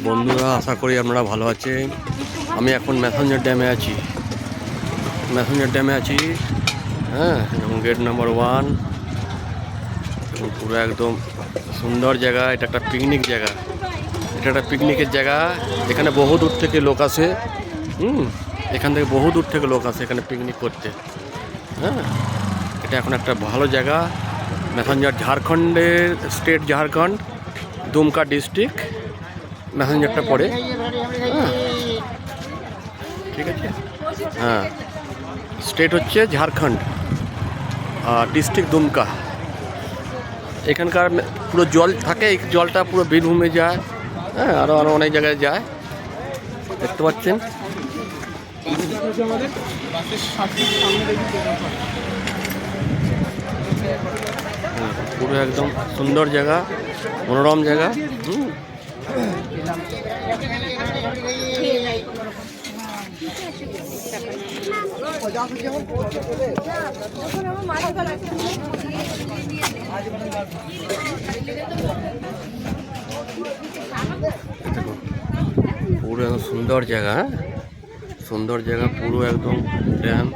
বন্ধুরা, আশা করি আপনারা ভালো আছেন। আমি এখন ম্যাসেঞ্জার ড্যামে আছি। হ্যাঁ, এবং গেট নাম্বার 1 এবং পুরো একদম সুন্দর জায়গা। এটা একটা পিকনিক জায়গা। এটা একটা পিকনিকের জায়গা। এখানে বহু দূর থেকে লোক আসে। এখান থেকে বহু দূর থেকে লোক আসে এখানে পিকনিক করতে। হ্যাঁ, এটা এখন একটা ভালো জায়গা। ম্যাসেঞ্জার ঝাড়খণ্ডের স্টেট, ঝাড়খণ্ড, দুমকা ডিস্ট্রিক্ট ম্যাসেঞ্জারটা পড়ে। হ্যাঁ, ঠিক আছে। হ্যাঁ, স্টেট হচ্ছে ঝাড়খণ্ড আর ডিস্ট্রিক্ট দুমকা। এখানকার পুরো জল থাকে, এই জলটা পুরো বীরভূমে যায়। হ্যাঁ, আরও অনেক জায়গায় যায়, দেখতে পাচ্ছেন। পুরো একদম সুন্দর জায়গা, মনোরম জায়গা। পুরো একদম সুন্দর জায়গা। সুন্দর জায়গা, পুরো একদম ড্যাম।